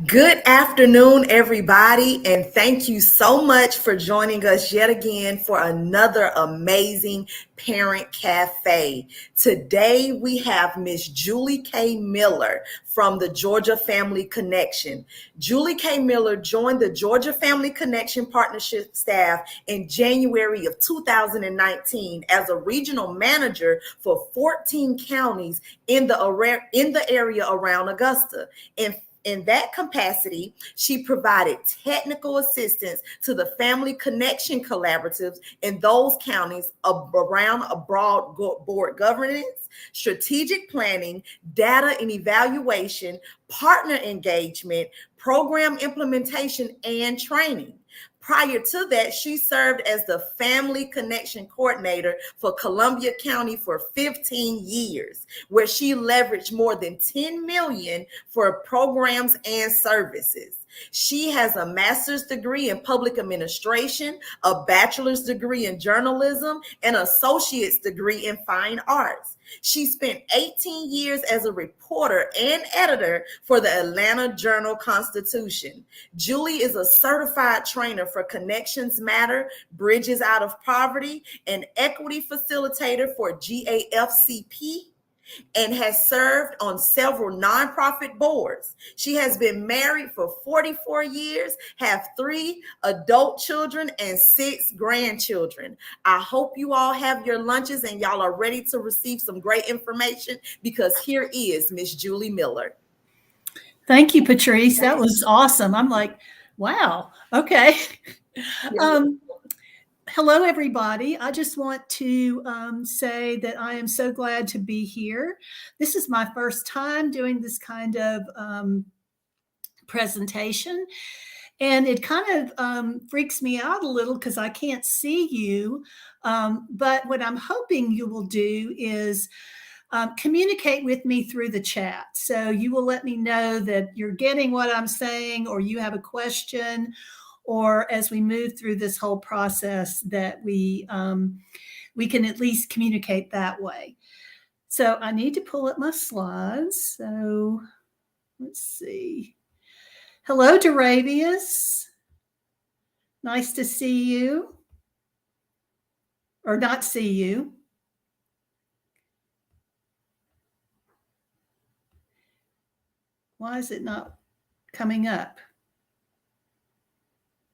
Good afternoon, everybody, and thank you so much for joining us yet again for another amazing Parent Cafe. Today we have Miss Julie K. Miller from the Georgia Family Connection. Julie K. Miller joined the Georgia Family Connection Partnership staff in January of 2019 as a regional manager for 14 counties in the area around Augusta. In that capacity, she provided technical assistance to the Family Connection Collaboratives in those counties around a broad board governance, strategic planning, data and evaluation, partner engagement, program implementation, and training. Prior to that, she served as the Family Connection Coordinator for Columbia County for 15 years, where she leveraged more than 10 million for programs and services. She has a master's degree in public administration, a bachelor's degree in journalism, and an associate's degree in fine arts. She spent 18 years as a reporter and editor for the Atlanta Journal-Constitution. Julie is a certified trainer for Connections Matter, Bridges Out of Poverty, and equity facilitator for GAFCP, and has served on several nonprofit boards. She has been married for 44 years, have 3 adult children and 6 grandchildren. I hope you all have your lunches and y'all are ready to receive some great information, because here is Miss Julie Miller. Thank you, Patrice. That was awesome. I'm like, wow. Okay. Hello, everybody. I just want to say that I am so glad to be here. This is my first time doing this kind of presentation, and it kind of freaks me out a little because I can't see you. But what I'm hoping you will do is communicate with me through the chat. So you will let me know that you're getting what I'm saying, or you have a question, or as we move through this whole process that we can at least communicate that way. So I need to pull up my slides. So let's see. Hello, Daravius. Nice to see you, or not see you. Why is it not coming up?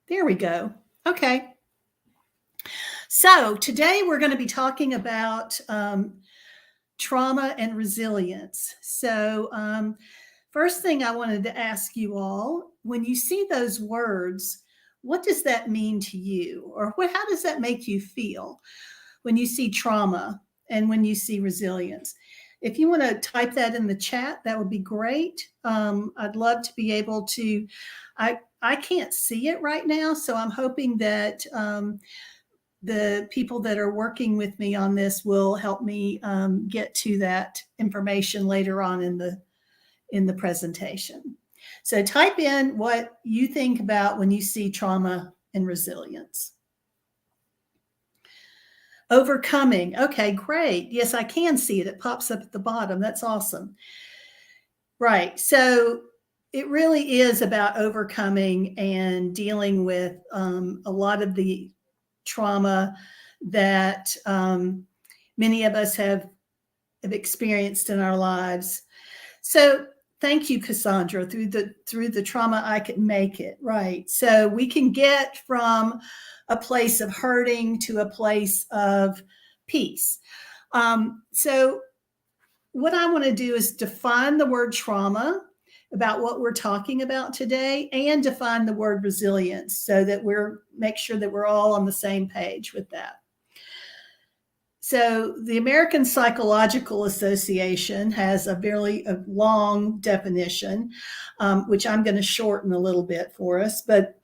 There we go. Okay. So today we're going to be talking about trauma and resilience. So first thing I wanted to ask you all, when you see those words, what does that mean to you? Or how does that make you feel when you see trauma and when you see resilience? If you want to type that in the chat, that would be great. I'd love to be able to, I can't see it right now, so I'm hoping that the people that are working with me on this will help me get to that information later on in the presentation. So type in what you think about when you see trauma and resilience. Overcoming. Okay, great. Yes, I can see it. It pops up at the bottom. That's awesome. Right. So it really is about overcoming and dealing with a lot of the trauma that many of us have experienced in our lives. So thank you, Cassandra. Through the trauma, I can make it. Right. So we can get from a place of hurting to a place of peace. So what I want to do is define the word trauma, about what we're talking about today, and define the word resilience so that make sure that we're all on the same page with that. So the American Psychological Association has a long definition, which I'm going to shorten a little bit for us. But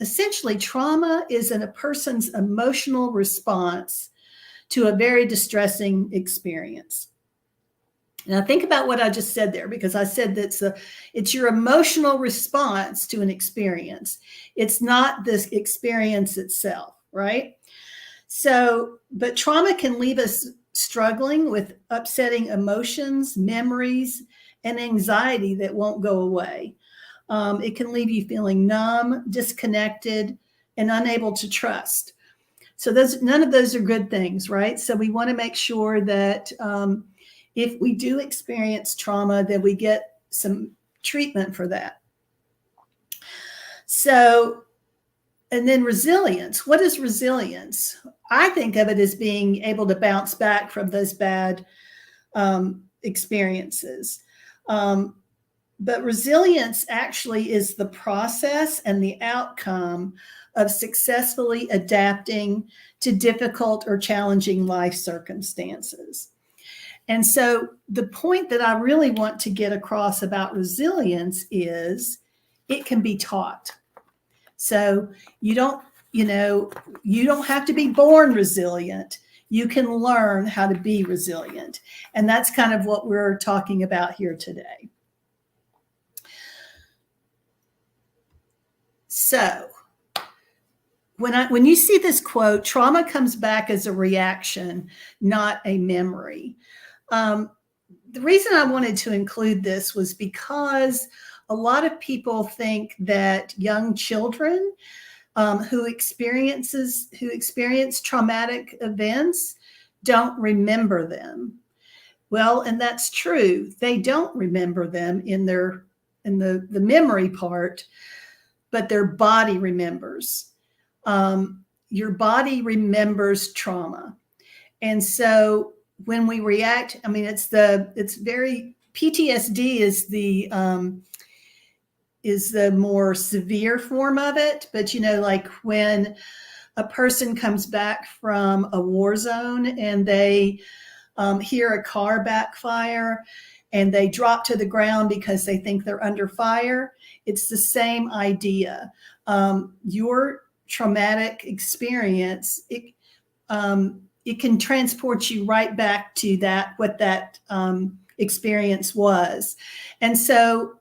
essentially, trauma is a person's emotional response to a very distressing experience. Now think about what I just said there, because I said that it's your emotional response to an experience. It's not this experience itself, right? So, but trauma can leave us struggling with upsetting emotions, memories, and anxiety that won't go away. It can leave you feeling numb, disconnected, and unable to trust. So none of those are good things, right? So we want to make sure that if we do experience trauma, that we get some treatment for that. So, and then resilience. What is resilience? I think of it as being able to bounce back from those bad experiences. But resilience actually is the process and the outcome of successfully adapting to difficult or challenging life circumstances. And so the point that I really want to get across about resilience is it can be taught. So you don't have to be born resilient. You can learn how to be resilient. And that's kind of what we're talking about here today. So when you see this quote, trauma comes back as a reaction, not a memory. The reason I wanted to include this was because a lot of people think that young children who experience traumatic events don't remember them. Well, and that's true. They don't remember them in the memory part, but their body remembers. Your body remembers trauma. And so when we react, I mean, it's very, PTSD is the more severe form of it. But, like when a person comes back from a war zone and they hear a car backfire and they drop to the ground because they think they're under fire, it's the same idea. Your traumatic experience, it can transport you right back to what that experience was. And so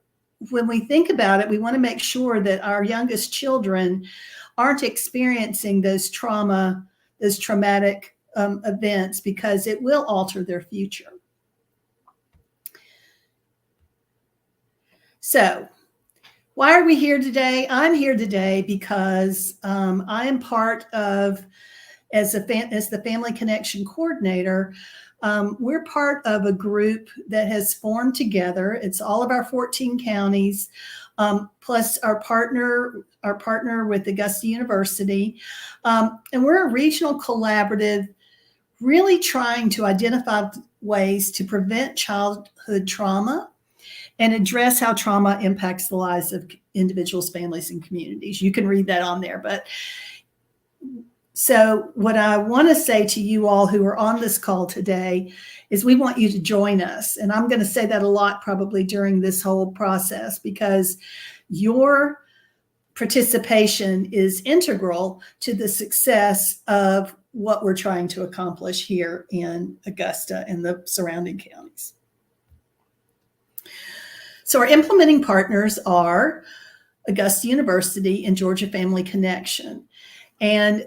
when we think about it, we want to make sure that our youngest children aren't experiencing those traumatic events, because it will alter their future. So why are we here today? I'm here today because I am part of, as the Family Connection Coordinator, we're part of a group that has formed together. It's all of our 14 counties, plus our partner with Augusta University. And we're a regional collaborative, really trying to identify ways to prevent childhood trauma and address how trauma impacts the lives of individuals, families, and communities. You can read that on there. But so what I want to say to you all who are on this call today is we want you to join us. And I'm going to say that a lot probably during this whole process, because your participation is integral to the success of what we're trying to accomplish here in Augusta and the surrounding counties. So our implementing partners are Augusta University and Georgia Family Connection. And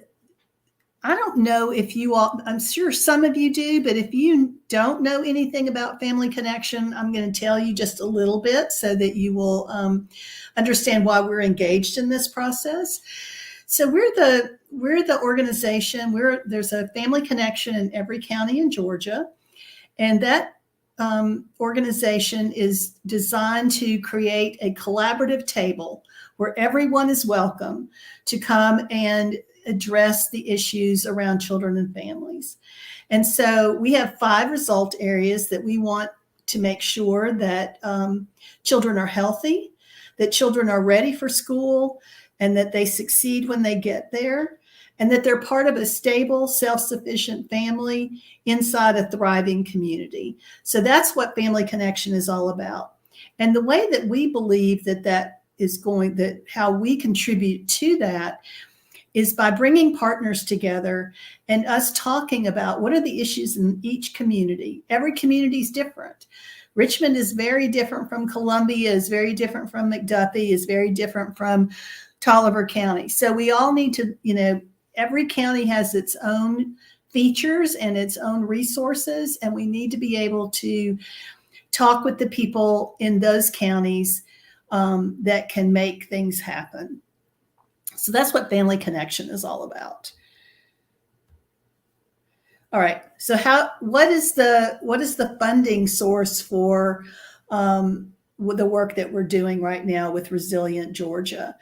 I don't know if you all, I'm sure some of you do, but if you don't know anything about Family Connection, I'm going to tell you just a little bit so that you will understand why we're engaged in this process. So we're the organization. There's a Family Connection in every county in Georgia, and that organization is designed to create a collaborative table where everyone is welcome to come and address the issues around children and families. And so we have 5 result areas that we want to make sure that children are healthy, that children are ready for school, and that they succeed when they get there, and that they're part of a stable, self-sufficient family inside a thriving community. So that's what Family Connection is all about. And the way that we believe that how we contribute to that is by bringing partners together and us talking about what are the issues in each community. Every community is different. Richmond is very different from Columbia, is very different from McDuffie, is very different from Tolliver County. So we all need to, every county has its own features and its own resources, and we need to be able to talk with the people in those counties that can make things happen. So that's what Family Connection is all about. All right. So what is the funding source for with the work that we're doing right now with Resilient Georgia?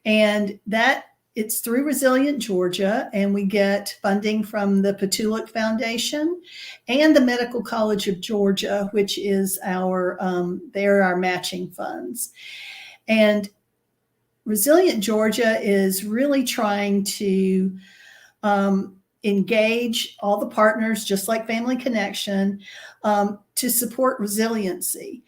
And that it's through Resilient Georgia, and we get funding from the Patulik Foundation and the Medical College of Georgia, which is they're our matching funds. And Resilient Georgia is really trying to engage all the partners, just like Family Connection, to support resiliency.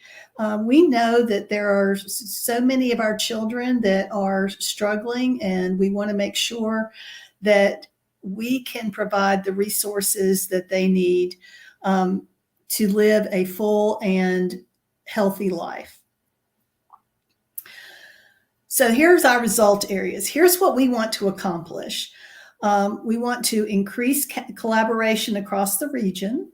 We know that there are so many of our children that are struggling, and we want to make sure that we can provide the resources that they need to live a full and healthy life. So here's our result areas. Here's what we want to accomplish. We want to increase collaboration across the region.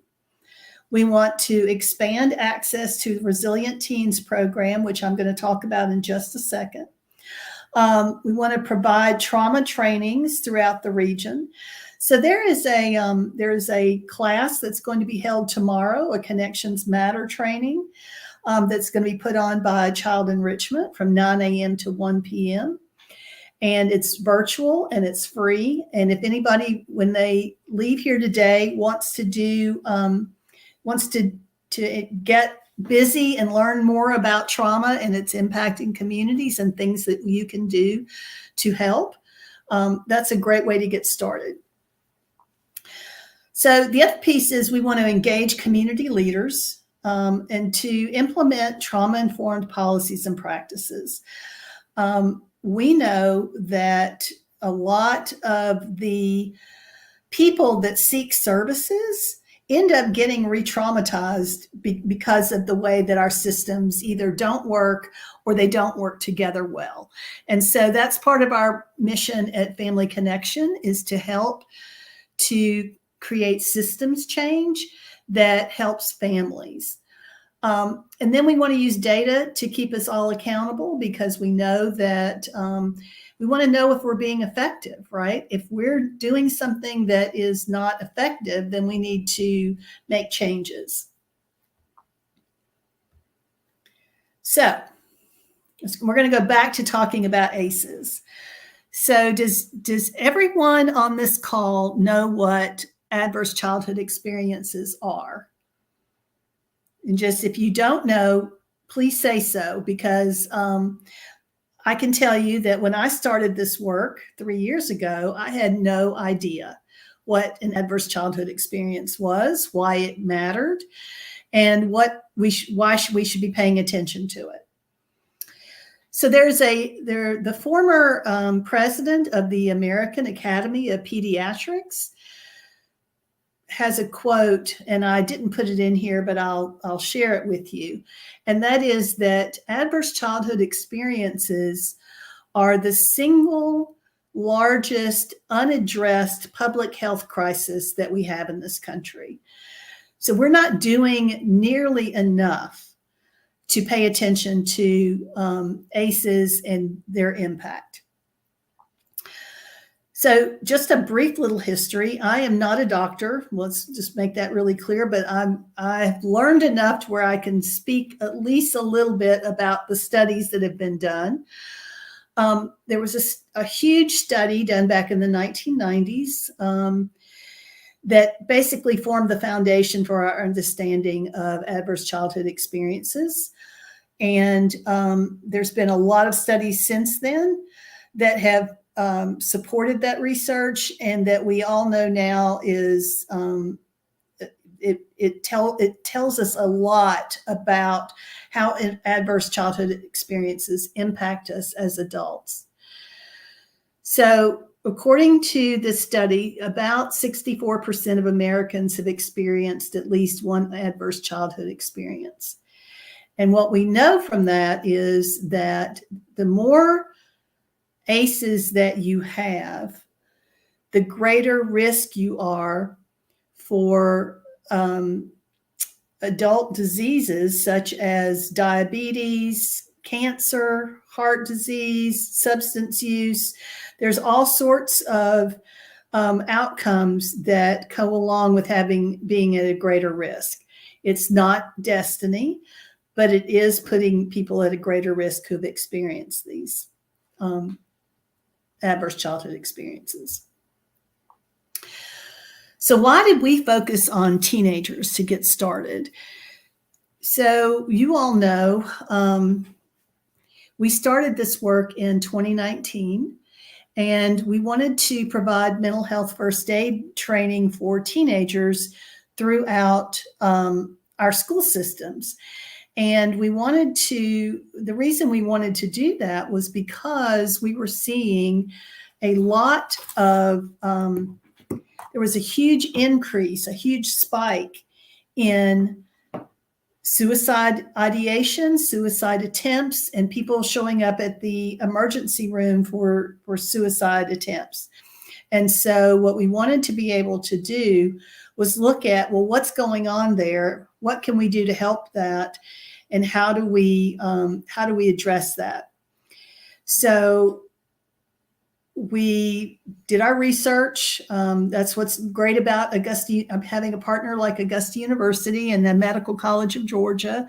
We want to expand access to the Resilient Teens program, which I'm going to talk about in just a second. We want to provide trauma trainings throughout the region. So there is a class that's going to be held tomorrow, a Connections Matter training that's going to be put on by Child Enrichment from 9 a.m. to 1 p.m. And it's virtual and it's free. And if anybody, when they leave here today, wants to get busy and learn more about trauma and its impacting communities and things that you can do to help, that's a great way to get started. So the other piece is we want to engage community leaders and to implement trauma-informed policies and practices. We know that a lot of the people that seek services end up getting re-traumatized because of the way that our systems either don't work or they don't work together well. And so that's part of our mission at Family Connection, is to help to create systems change that helps families. And then we want to use data to keep us all accountable, because we know that we want to know if we're being effective, right? If we're doing something that is not effective, then we need to make changes. So we're going to go back to talking about ACEs. So does everyone on this call know what adverse childhood experiences are? And just, if you don't know, please say so, because I can tell you that when I started this work 3 years ago, I had no idea what an adverse childhood experience was, why it mattered, and why we should be paying attention to it. So the former president of the American Academy of Pediatrics has a quote, and I didn't put it in here, but I'll share it with you. And that is that adverse childhood experiences are the single largest unaddressed public health crisis that we have in this country. So we're not doing nearly enough to pay attention to ACEs and their impact. So just a brief little history. I am not a doctor. Let's just make that really clear, but I've learned enough to where I can speak at least a little bit about the studies that have been done. There was a huge study done back in the 1990s that basically formed the foundation for our understanding of adverse childhood experiences. And there's been a lot of studies since then that have supported that research, and that we all know now is it tells us a lot about how adverse childhood experiences impact us as adults. So according to this study, about 64% of Americans have experienced at least one adverse childhood experience. And what we know from that is that the more ACEs that you have, the greater risk you are for adult diseases such as diabetes, cancer, heart disease, substance use. There's all sorts of outcomes that go along with being at a greater risk. It's not destiny, but it is putting people at a greater risk who've experienced these adverse childhood experiences. So why did we focus on teenagers to get started? So you all know we started this work in 2019, and we wanted to provide mental health first aid training for teenagers throughout our school systems. And the reason we wanted to do that was because we were seeing a lot of, there was a huge increase, a huge spike in suicide ideation, suicide attempts, and people showing up at the emergency room for suicide attempts. And so what we wanted to be able to do was look at, well, what's going on there? What can we do to help that? And how do we address that? So we did our research. That's what's great about Augusta, having a partner like Augusta University and the Medical College of Georgia.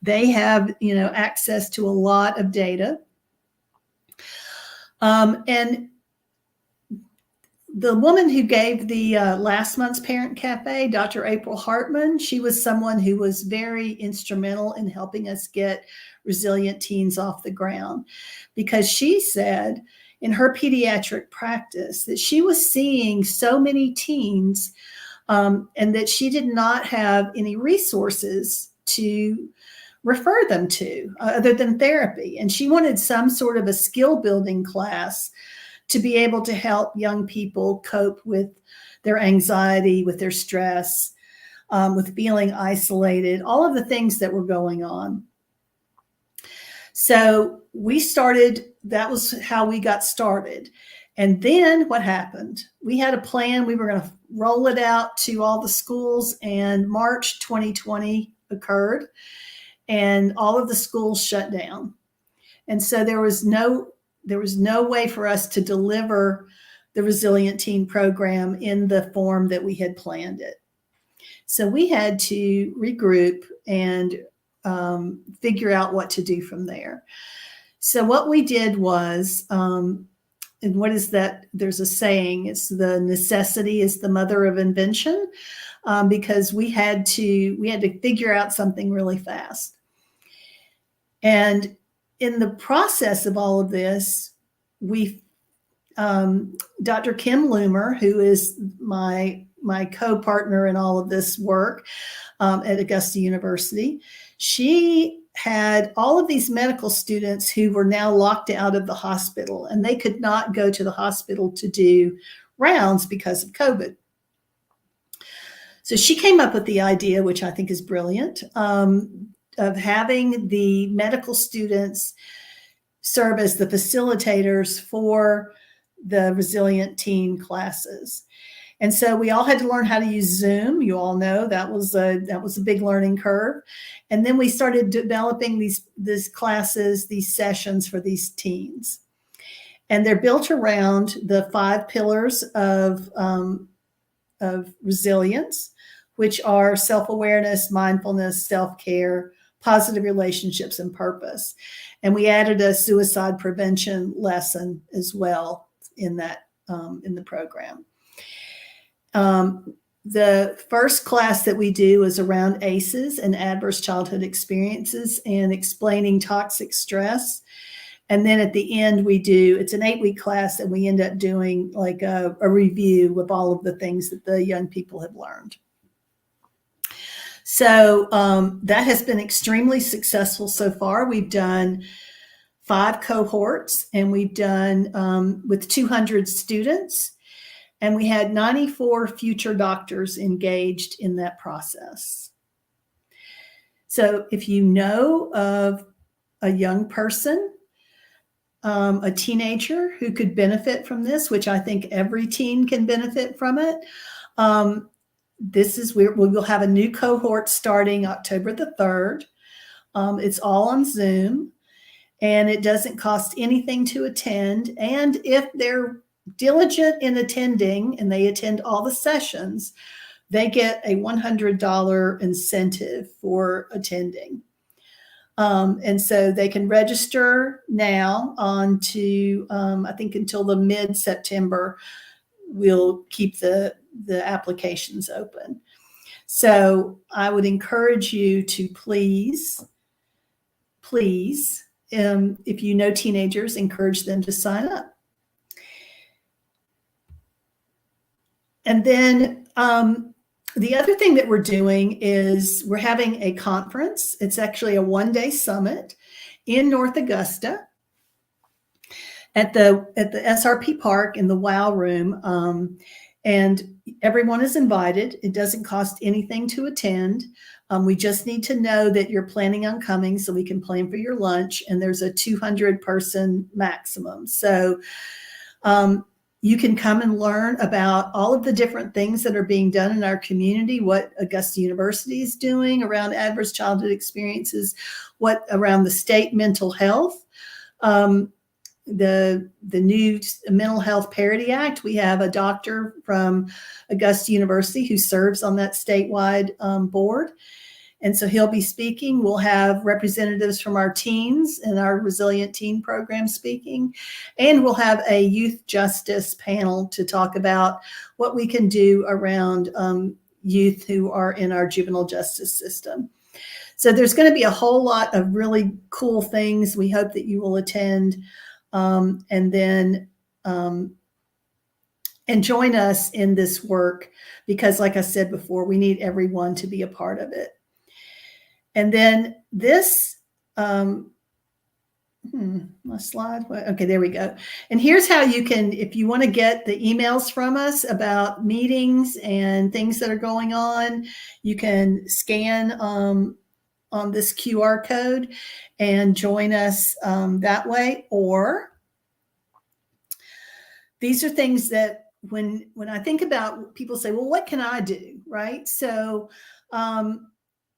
They have, access to a lot of data. And the woman who gave the last month's Parent Cafe, Dr. April Hartman, she was someone who was very instrumental in helping us get Resilient Teens off the ground, because she said in her pediatric practice that she was seeing so many teens and that she did not have any resources to refer them to other than therapy. And she wanted some sort of a skill building class to be able to help young people cope with their anxiety, with their stress, with feeling isolated, all of the things that were going on. So that was how we got started. And then what happened? We had a plan. We were going to roll it out to all the schools, and March 2020 occurred and all of the schools shut down. And so there was no way for us to deliver the Resilient Teen program in the form that we had planned it. So we had to regroup and figure out what to do from there. So what we did was, and what is that? There's a saying, it's the necessity is the mother of invention, because we had to figure out something really fast. And in the process of all of this, Dr. Kim Loomer, who is my co-partner in all of this work at Augusta University, she had all of these medical students who were now locked out of the hospital, and they could not go to the hospital to do rounds because of COVID. So she came up with the idea, which I think is brilliant, of having the medical students serve as the facilitators for the Resilient Teen classes. And so we all had to learn how to use Zoom. You all know that was a big learning curve. And then we started developing these classes, these sessions for these teens. And they're built around the 5 pillars of resilience, which are self-awareness, mindfulness, self-care, positive relationships, and purpose. And we added a suicide prevention lesson as well in the program. The first class that we do is around ACEs and adverse childhood experiences and explaining toxic stress. And then at the end, it's an 8-week class, and we end up doing like a review of all of the things that the young people have learned. So that has been extremely successful so far. We've done 5 cohorts, and we've done with 200 students, and we had 94 future doctors engaged in that process. So if you know of a young person, a teenager who could benefit from this, which I think every teen can benefit from it, this is where we will have a new cohort starting October the 3rd. It's all on Zoom. and it doesn't cost anything to attend. And if they're diligent in attending and they attend all the sessions, they get a $100 incentive for attending. And so they can register now on to, I think until the mid-September, we'll keep the applications open. So I would encourage you to please, if you know teenagers, encourage them to sign up. And then the other thing that we're doing is we're having a conference. It's actually a one-day summit in North Augusta at the SRP Park in the WOW room. And everyone is invited. It doesn't cost anything to attend. We just need to know that you're planning on coming so we can plan for your lunch. And there's a 200-person maximum. So you can come and learn about all of the different things that are being done in our community, what Augusta University is doing around adverse childhood experiences, what around the state mental health, the new Mental Health Parity Act. We have a doctor from Augusta University who serves on that statewide board. And so he'll be speaking. We'll have representatives from our teens and our Resilient Teen program speaking. And we'll have a youth justice panel to talk about what we can do around youth who are in our juvenile justice system. So there's going to be a whole lot of really cool things. We hope that you will attend and join us in this work, because like I said before, we need everyone to be a part of it. And then this, my slide. Okay, there we go. And here's how you can, if you want to get the emails from us about meetings and things that are going on, you can scan on this QR code and join us that way. Or these are things that when I think about, people say, well, what can I do, right? So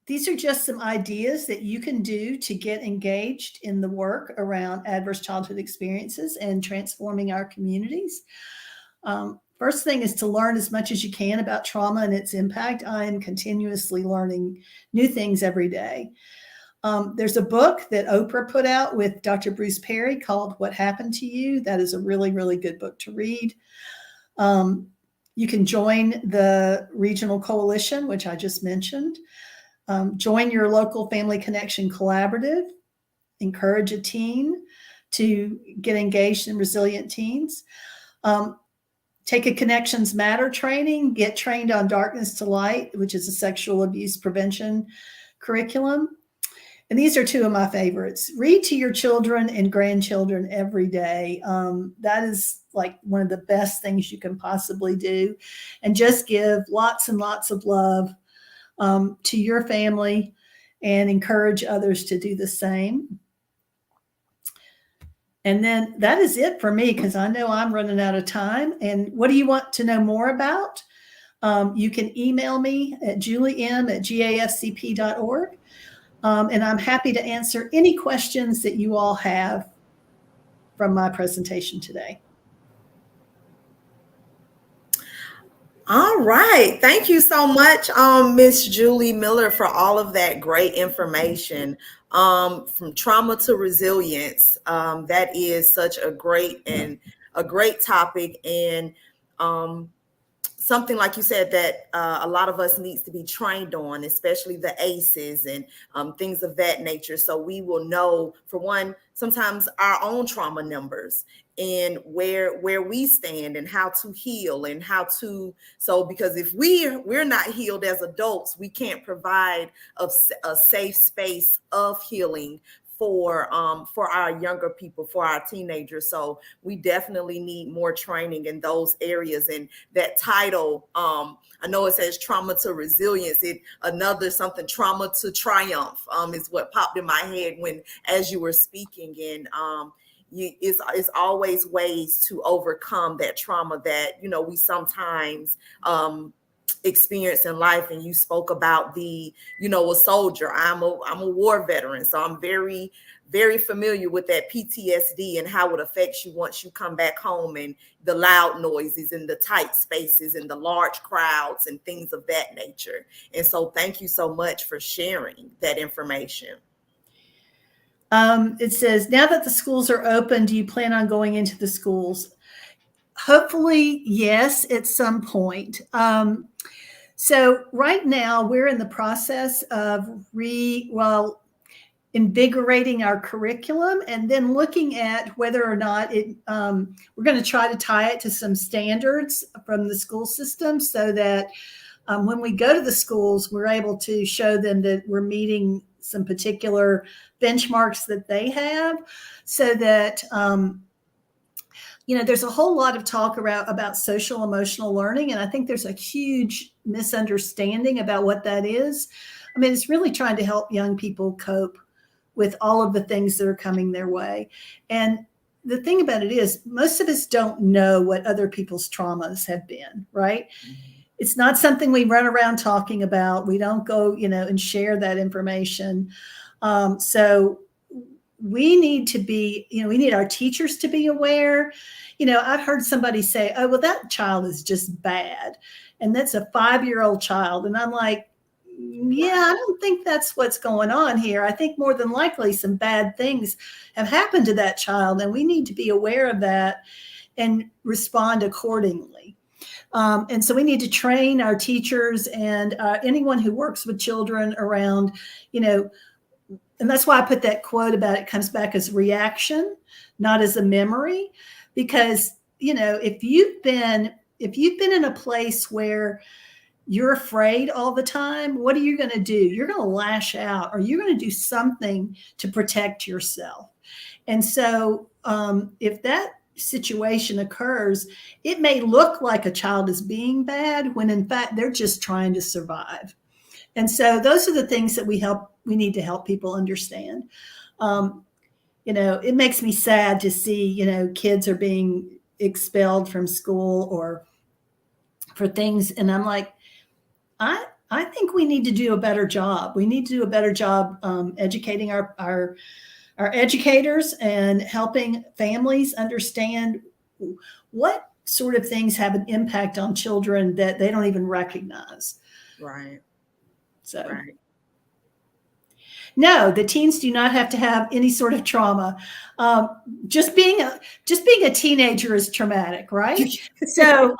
these are just some ideas that you can do to get engaged in the work around adverse childhood experiences and transforming our communities. First thing is to learn as much as you can about trauma and its impact. I am continuously learning new things every day. There's a book that Oprah put out with Dr. Bruce Perry called What Happened to You. That is a really, really good book to read. You can join the regional coalition, which I just mentioned. Join your local Family Connection Collaborative. Encourage a teen to get engaged in Resilient Teens. Take a Connections Matter training. Get trained on Darkness to Light, which is a sexual abuse prevention curriculum. And these are two of my favorites. Read to your children and grandchildren every day. That is like one of the best things you can possibly do. And just give lots and lots of love to your family and encourage others to do the same. And then that is it for me, because I know I'm running out of time. And what do you want to know more about? You can email me at juliem@gafcp.org. And I'm happy to answer any questions that you all have from my presentation today. All right. Thank you so much, Miss Julie Miller, for all of that great information. From trauma to resilience. That is such a great topic, and something, like you said, that a lot of us needs to be trained on, especially the ACEs and things of that nature. So we will know, for one, sometimes our own trauma numbers and where we stand and how to heal and how to. So because if we're not healed as adults, we can't provide a safe space of healing for our younger people, for our teenagers. So we definitely need more training in those areas. And that title, I know it says trauma to resilience. Trauma to triumph is what popped in my head as you were speaking. And it's always ways to overcome that trauma that we sometimes experience in life, and you spoke about the, a soldier. I'm a war veteran, so I'm very, very familiar with that PTSD and how it affects you once you come back home, and the loud noises and the tight spaces and the large crowds and things of that nature. And so thank you so much for sharing that information. It says, now that the schools are open, do you plan on going into the schools? Hopefully, yes, at some point. So right now we're in the process of invigorating our curriculum, and then looking at whether or not we're going to try to tie it to some standards from the school system, so that when we go to the schools, we're able to show them that we're meeting some particular benchmarks that they have, so that there's a whole lot of talk about social emotional learning, and I think there's a huge misunderstanding about what that is. I mean, it's really trying to help young people cope with all of the things that are coming their way. And the thing about it is, most of us don't know what other people's traumas have been, right? It's not something we run around talking about. We don't go, and share that information. So we need to be, we need our teachers to be aware. I've heard somebody say, oh, well, that child is just bad. And that's a 5-year-old child. And I'm like, yeah, I don't think that's what's going on here. I think more than likely some bad things have happened to that child, and we need to be aware of that and respond accordingly. And so we need to train our teachers and anyone who works with children around, and that's why I put that quote about it comes back as reaction, not as a memory. Because, if you've been in a place where you're afraid all the time, what are you going to do? You're going to lash out, or you're going to do something to protect yourself. And so if that situation occurs, it may look like a child is being bad when in fact they're just trying to survive. And so those are the things that we need to help people understand. It makes me sad to see, kids are being expelled from school or for things. And I'm like, I think we need to do a better job. We need to do a better job educating our educators and helping families understand what sort of things have an impact on children that they don't even recognize. Right. So, right. No, the teens do not have to have any sort of trauma. Just being a teenager is traumatic, right? So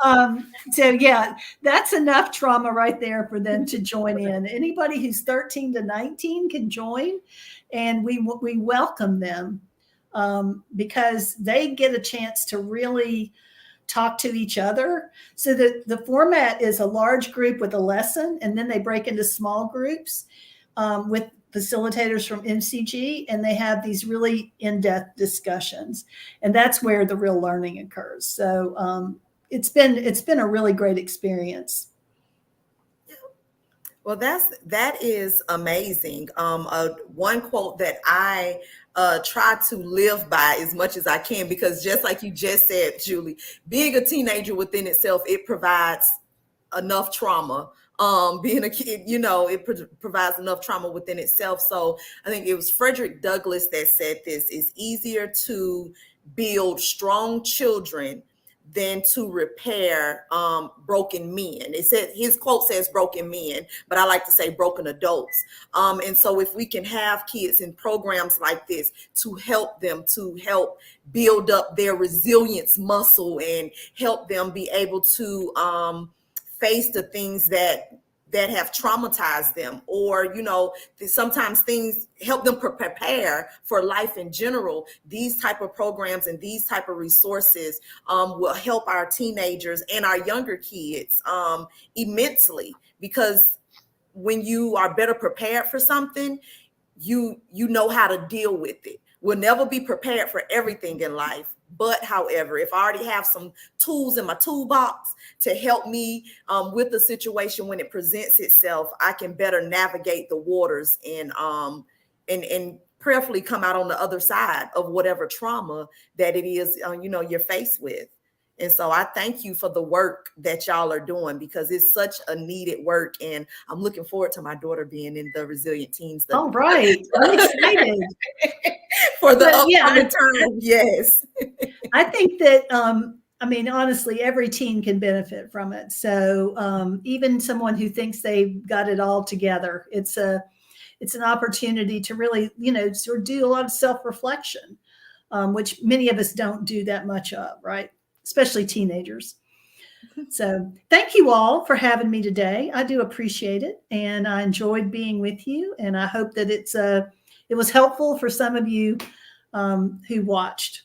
yeah, that's enough trauma right there for them to join in. Anybody who's 13 to 19 can join, and we welcome them because they get a chance to really talk to each other. So the format is a large group with a lesson, and then they break into small groups with facilitators from MCG, and they have these really in-depth discussions, and that's where the real learning occurs. So it's been a really great experience. Well, that is amazing. One quote that I try to live by as much as I can, because just like you just said, Julie, being a teenager within itself, it provides enough trauma. Being a kid, it provides enough trauma within itself. So I think it was Frederick Douglass that said this: it's easier to build strong children than to repair broken men. It said, his quote says broken men, but I like to say broken adults. And so if we can have kids in programs like this to help them, to help build up their resilience muscle and help them be able to face the things that have traumatized them, or sometimes things help them prepare for life in general. These type of programs and these type of resources will help our teenagers and our younger kids immensely, because when you are better prepared for something, you know how to deal with it. We'll never be prepared for everything in life. But however, if I already have some tools in my toolbox to help me with the situation when it presents itself, I can better navigate the waters and prayerfully come out on the other side of whatever trauma that it is, you're faced with. And so I thank you for the work that y'all are doing, because it's such a needed work. And I'm looking forward to my daughter being in the Resilient Teens All right. I'm excited. for the But yeah, upcoming term. Yes. I think that, I mean, honestly, every teen can benefit from it. So even someone who thinks they've got it all together, it's an opportunity to really, sort of do a lot of self-reflection, which many of us don't do that much of, right? Especially teenagers. So thank you all for having me today. I do appreciate it, and I enjoyed being with you. And I hope that it was helpful for some of you who watched.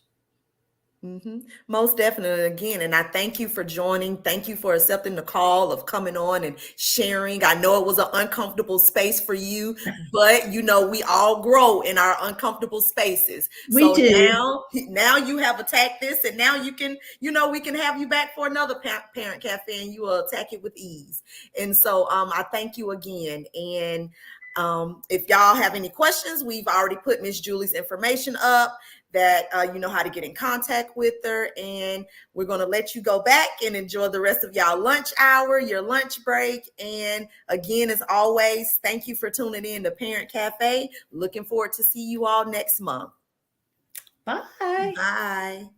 Most definitely. Again, and I thank you for joining. Thank you for accepting the call of coming on and sharing. I know it was an uncomfortable space for you, but we all grow in our uncomfortable spaces. We So do. now you have attacked this, and now you can, we can have you back for another parent cafe, and you will attack it with ease. And so I thank you again. And if y'all have any questions, we've already put Miss Julie's information up, that you know how to get in contact with her. And we're going to let you go back and enjoy the rest of y'all lunch hour, your lunch break. And again, as always, thank you for tuning in to Parent Cafe. Looking forward to see you all next month. Bye. Bye.